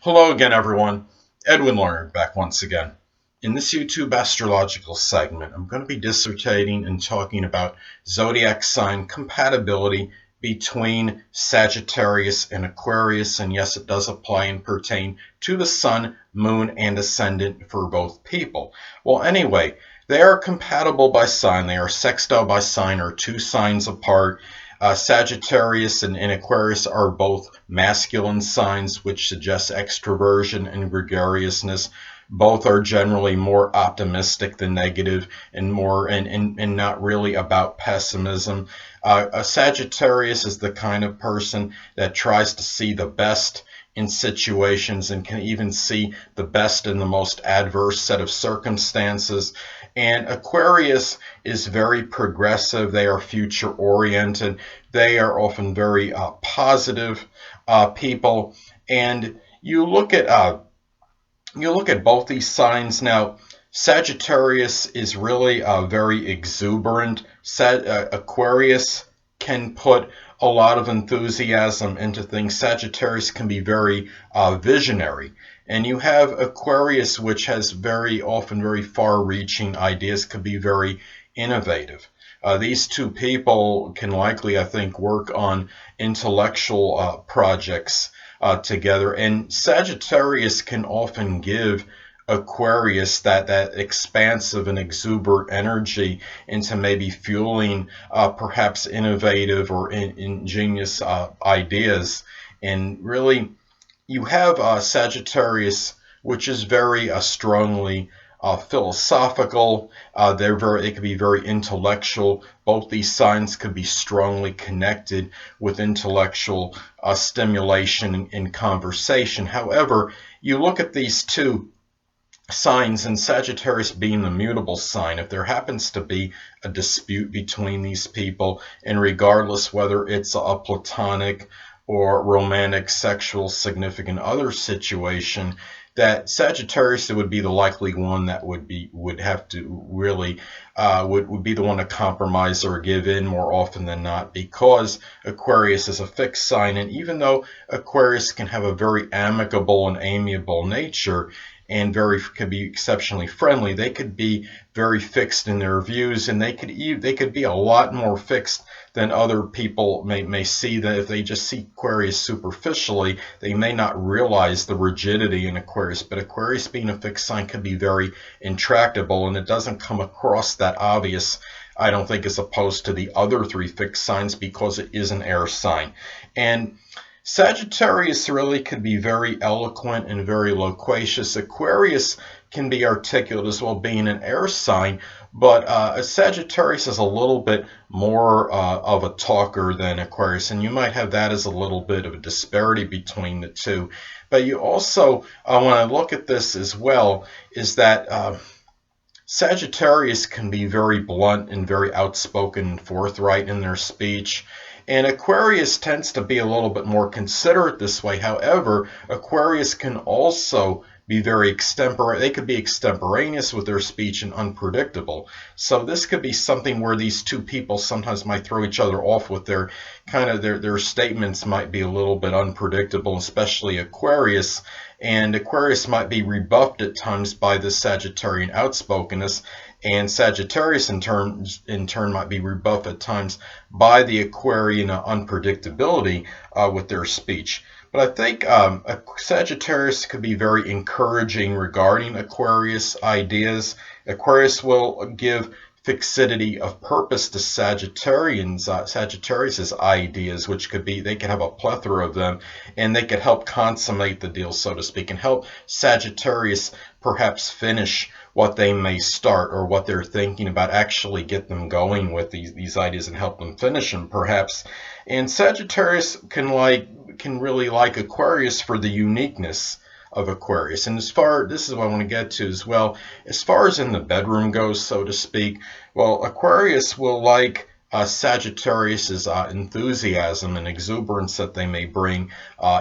Hello again, everyone. Edwin Leonard back once again. In this YouTube astrological segment, I'm going to be dissertating and talking about zodiac sign compatibility between Sagittarius and Aquarius. And yes, it does apply and pertain to the sun, moon, and ascendant for both people. Well, anyway, they are compatible by sign. They are sextile by sign, or two signs apart. Sagittarius and Aquarius are both masculine signs, which suggest extroversion and gregariousness. Both are generally more optimistic than negative, and more and not really about pessimism. A Sagittarius is the kind of person that tries to see the best in situations and can even see the best in the most adverse set of circumstances. And Aquarius is very progressive. They are future oriented. They are often very positive people. And you look at both these signs now. Sagittarius is really very exuberant. Aquarius can put a lot of enthusiasm into things. Sagittarius can be very visionary. And you have Aquarius, which has very often very far-reaching ideas, could be very innovative. These two people can likely, I think, work on intellectual projects together. And Sagittarius can often give Aquarius that expansive and exuberant energy into maybe fueling perhaps innovative or ingenious ideas. And really, you have Sagittarius, which is very strongly philosophical. They could be very intellectual. Both these signs could be strongly connected with intellectual stimulation and conversation. However, you look at these two signs, and Sagittarius being the mutable sign, if there happens to be a dispute between these people, and regardless whether it's a platonic or romantic, sexual, significant other situation, that Sagittarius would be the likely one that would have to really would be the one to compromise or give in more often than not, because Aquarius is a fixed sign. And even though Aquarius can have a very amicable and amiable nature and could be exceptionally friendly, they could be very fixed in their views, and they could be a lot more fixed than other people may see. That if they just see Aquarius superficially, they may not realize the rigidity in Aquarius. But Aquarius, being a fixed sign, could be very intractable, and it doesn't come across that obvious, I don't think, as opposed to the other three fixed signs, because it is an air sign. And Sagittarius really could be very eloquent and very loquacious. Aquarius can be articulate as well, being an air sign, but Sagittarius is a little bit more of a talker than Aquarius, and you might have that as a little bit of a disparity between the two. But you also, when I look at this as well, is that Sagittarius can be very blunt and very outspoken and forthright in their speech. And Aquarius tends to be a little bit more considerate this way. However, Aquarius can also be very they could be extemporaneous with their speech and unpredictable. So this could be something where these two people sometimes might throw each other off with their their statements might be a little bit unpredictable, especially Aquarius. And Aquarius might be rebuffed at times by the Sagittarian outspokenness, and Sagittarius in turn might be rebuffed at times by the Aquarian unpredictability with their speech. But I think Sagittarius could be very encouraging regarding Aquarius ideas. Aquarius will give fixity of purpose to Sagittarius's ideas, which could be, they could have a plethora of them, and they could help consummate the deal, so to speak, and help Sagittarius perhaps finish what they may start, or what they're thinking about, actually get them going with these ideas and help them finish them perhaps. And Sagittarius can really like Aquarius for the uniqueness of Aquarius. And this is what I want to get to as well, as far as in the bedroom goes, so to speak. Well, Aquarius will like Sagittarius's enthusiasm and exuberance that they may bring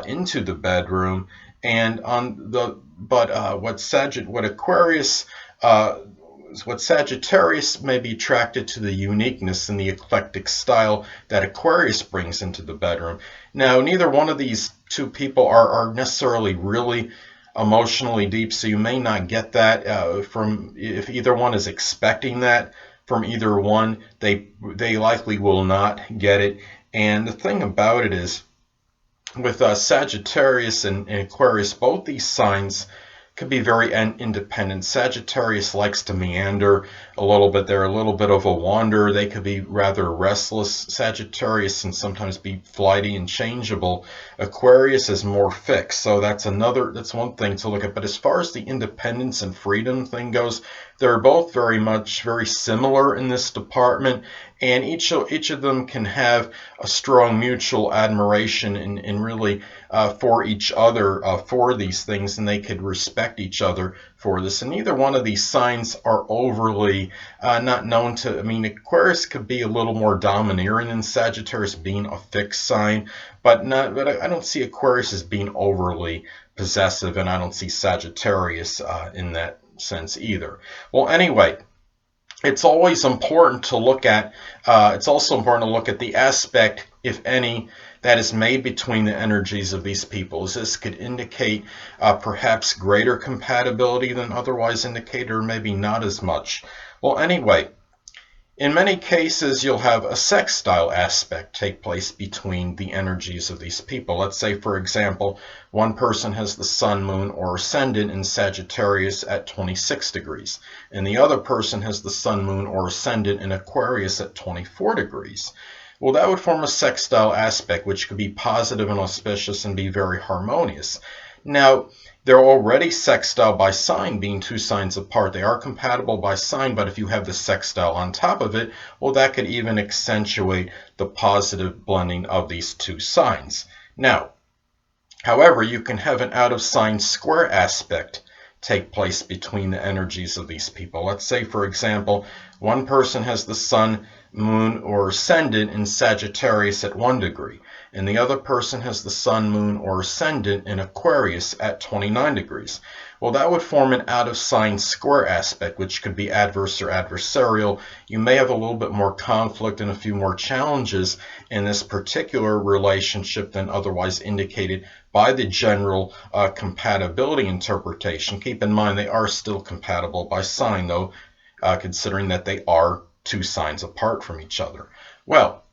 into the bedroom. And what Aquarius what Sagittarius may be attracted to the uniqueness and the eclectic style that Aquarius brings into the bedroom. Now, neither one of these two people are necessarily really emotionally deep, so you may not get that from, if either one is expecting that from either one, they likely will not get it. And the thing about it is, with Sagittarius and Aquarius, both these signs could be very independent. Sagittarius likes to meander a little bit. They're a little bit of a wanderer. They could be rather restless. Sagittarius can sometimes be flighty and changeable. Aquarius is more fixed. So that's one thing to look at. But as far as the independence and freedom thing goes, they're both very similar in this department, and each of them can have a strong mutual admiration and really for each other for these things, and they could respect each other for this. And neither one of these signs are overly not known to, I mean, Aquarius could be a little more domineering than Sagittarius, being a fixed sign, but I don't see Aquarius as being overly possessive, and I don't see Sagittarius in that sense either. Well, anyway, it's always important to look at, it's also important to look at the aspect, if any, that is made between the energies of these people. This could indicate perhaps greater compatibility than otherwise indicated, or maybe not as much. Well, anyway, in many cases, you'll have a sextile aspect take place between the energies of these people. Let's say, for example, one person has the sun, moon, or ascendant in Sagittarius at 26 degrees, and the other person has the sun, moon, or ascendant in Aquarius at 24 degrees. Well, that would form a sextile aspect, which could be positive and auspicious and be very harmonious. Now, they're already sextile by sign, being two signs apart. They are compatible by sign, but if you have the sextile on top of it, well, that could even accentuate the positive blending of these two signs. Now, however, you can have an out-of-sign square aspect take place between the energies of these people. Let's say, for example, one person has the sun, moon, or ascendant in Sagittarius at 1 degree, and the other person has the sun, moon, or ascendant in Aquarius at 29 degrees. Well, that would form an out-of-sign square aspect, which could be adverse or adversarial. You may have a little bit more conflict and a few more challenges in this particular relationship than otherwise indicated by the general compatibility interpretation. Keep in mind, they are still compatible by sign, though, considering that they are two signs apart from each other. Well,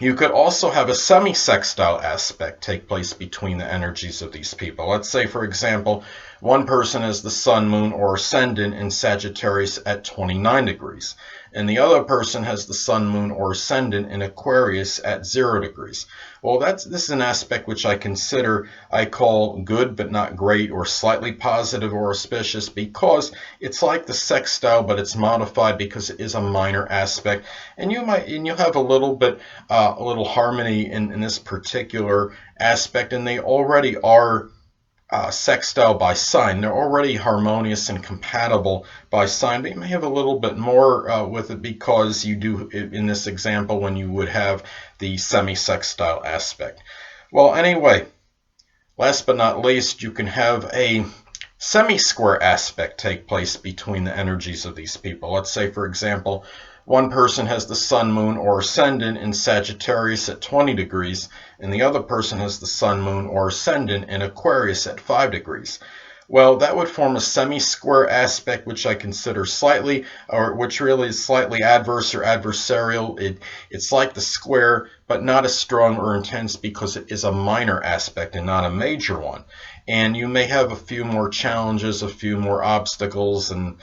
you could also have a semi-sextile aspect take place between the energies of these people. Let's say, for example, one person has the sun, moon, or ascendant in Sagittarius at 29 degrees, and the other person has the sun, moon, or ascendant in Aquarius at 0 degrees. Well, this is an aspect which I call good but not great, or slightly positive or auspicious, because it's like the sextile, but it's modified because it is a minor aspect, and you'll have a little harmony in this particular aspect, and they already are sextile by sign. They're already harmonious and compatible by sign, but you may have a little bit more with it because you do, in this example, when you would have the semi-sextile aspect. Well, anyway, last but not least, you can have a semi-square aspect take place between the energies of these people. Let's say, for example, one person has the sun, moon, or ascendant in Sagittarius at 20 degrees, and the other person has the sun, moon, or ascendant in Aquarius at 5 degrees. Well, that would form a semi-square aspect, which I consider which really is slightly adverse or adversarial. It's like the square, but not as strong or intense because it is a minor aspect and not a major one. And you may have a few more challenges, a few more obstacles, and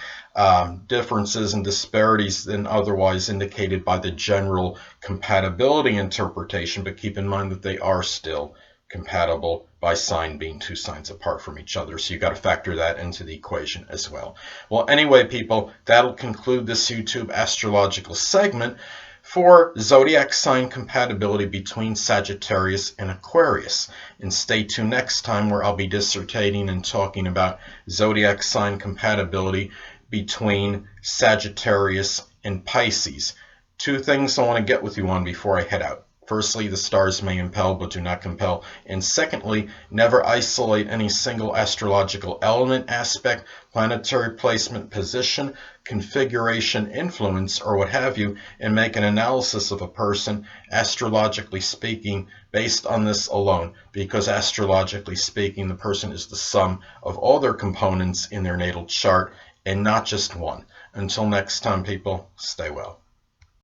differences and disparities than otherwise indicated by the general compatibility interpretation, but keep in mind that they are still compatible by sign, being two signs apart from each other. So you got to factor that into the equation as well. Well, anyway, people, that'll conclude this YouTube astrological segment for zodiac sign compatibility between Sagittarius and Aquarius. And stay tuned next time, where I'll be dissertating and talking about zodiac sign compatibility between Sagittarius and Pisces. Two things I want to get with you on before I head out. Firstly, the stars may impel but do not compel. And secondly, never isolate any single astrological element, aspect, planetary placement, position, configuration, influence, or what have you, and make an analysis of a person, astrologically speaking, based on this alone. Because astrologically speaking, the person is the sum of all their components in their natal chart and not just one. Until next time, people, stay well.